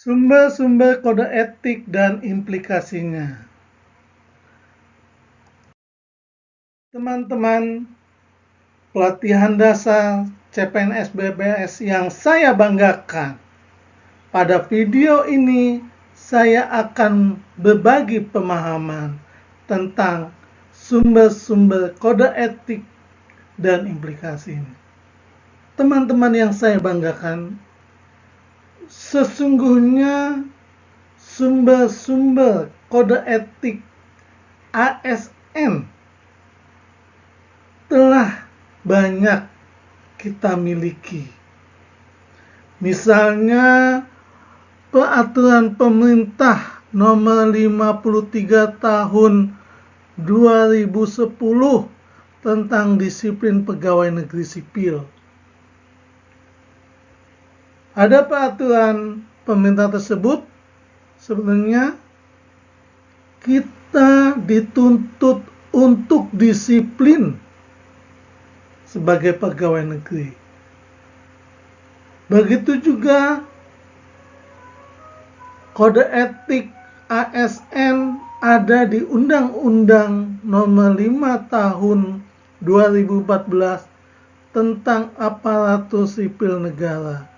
Sumber-sumber kode etik dan implikasinya. Teman-teman, pelatihan dasar CPNS BPS yang saya banggakan. Pada video ini, saya akan berbagi pemahaman tentang sumber-sumber kode etik dan implikasinya. Teman-teman yang saya banggakan, sesungguhnya sumber-sumber kode etik ASN telah banyak kita miliki. Misalnya peraturan pemerintah nomor 53 tahun 2010 tentang disiplin pegawai negeri sipil. Ada peraturan pemerintah tersebut, sebenarnya kita dituntut untuk disiplin sebagai pegawai negeri. Begitu juga kode etik ASN ada di Undang-Undang Nomor 5 Tahun 2014 tentang aparatur sipil negara.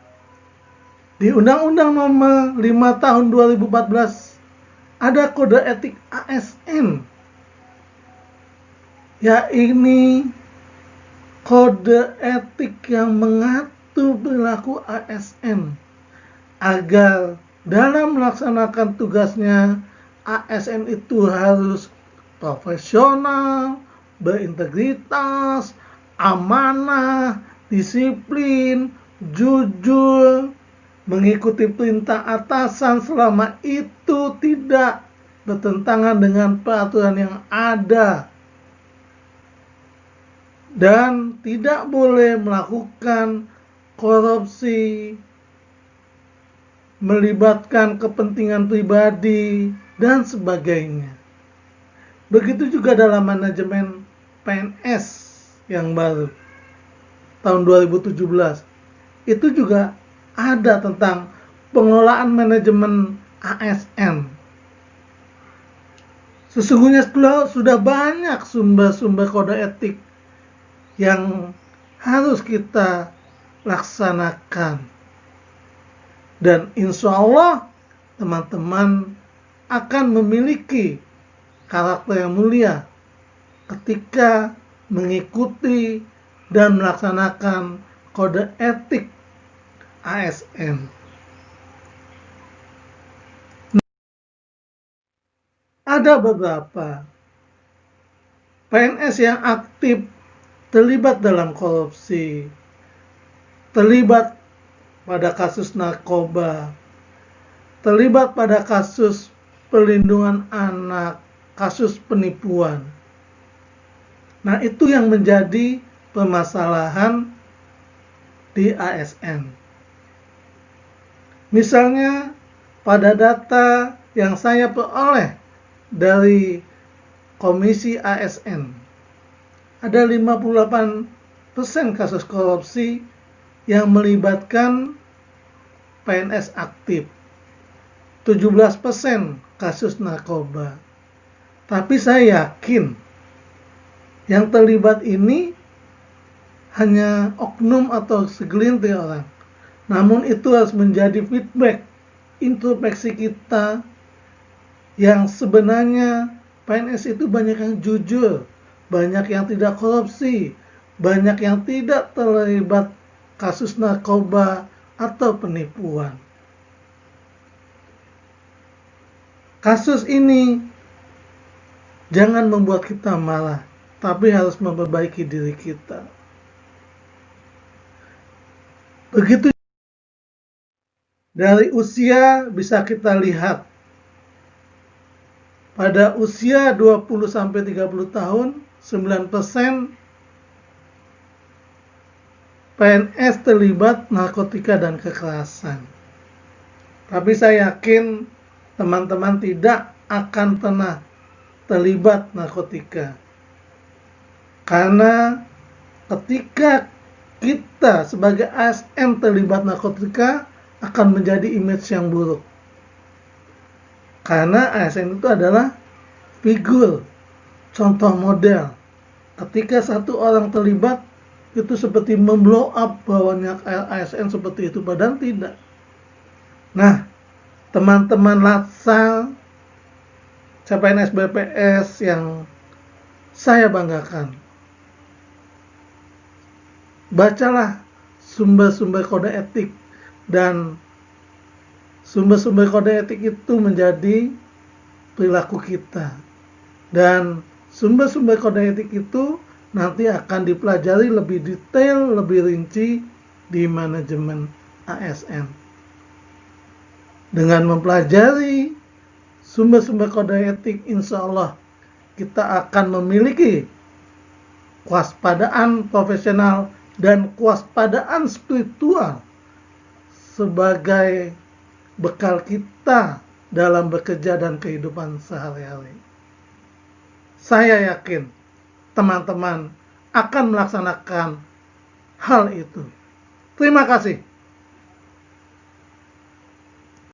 Di Undang-Undang Nomor 5 Tahun 2014 ada kode etik ASN, yaitu kode etik yang mengatur perilaku ASN agar dalam melaksanakan tugasnya ASN itu harus profesional, berintegritas, amanah, disiplin, jujur, mengikuti perintah atasan selama itu tidak bertentangan dengan peraturan yang ada, dan tidak boleh melakukan korupsi, melibatkan kepentingan pribadi, dan sebagainya. Begitu juga dalam manajemen PNS yang baru tahun 2017, itu juga ada tentang pengelolaan manajemen ASN. Sesungguhnya sudah banyak sumber-sumber kode etik yang harus kita laksanakan. Dan insya Allah teman-teman akan memiliki karakter yang mulia ketika mengikuti dan melaksanakan kode etik ASN. Ada beberapa PNS yang aktif terlibat dalam korupsi, terlibat pada kasus narkoba, terlibat pada kasus perlindungan anak, kasus penipuan. Nah, itu yang menjadi permasalahan di ASN. Misalnya, pada data yang saya peroleh dari Komisi ASN, ada 58% kasus korupsi yang melibatkan PNS aktif, 17% kasus narkoba. Tapi saya yakin yang terlibat ini hanya oknum atau segelintir orang. Namun itu harus menjadi feedback, introspeksi kita, yang sebenarnya PNS itu banyak yang jujur, banyak yang tidak korupsi, banyak yang tidak terlibat kasus narkoba atau penipuan. Kasus ini jangan membuat kita marah, tapi harus memperbaiki diri kita. Begitu dari usia bisa kita lihat. Pada usia 20-30 tahun, 9% PNS terlibat narkotika dan kekerasan. Tapi saya yakin teman-teman tidak akan pernah terlibat narkotika. Karena ketika kita sebagai ASN terlibat narkotika, akan menjadi image yang buruk. Karena ASN itu adalah figur, contoh model. Ketika satu orang terlibat, itu seperti memblow up bahwanya ASN seperti itu, padahal tidak. Nah, teman-teman Latsal, CPNS BPS yang saya banggakan, bacalah sumber-sumber kode etik, dan sumber-sumber kode etik itu menjadi perilaku kita, dan sumber-sumber kode etik itu nanti akan dipelajari lebih detail, lebih rinci di manajemen ASN. Dengan mempelajari sumber-sumber kode etik, insya Allah kita akan memiliki kewaspadaan profesional dan kewaspadaan spiritual sebagai bekal kita dalam bekerja dan kehidupan sehari-hari. Saya yakin teman-teman akan melaksanakan hal itu. Terima kasih.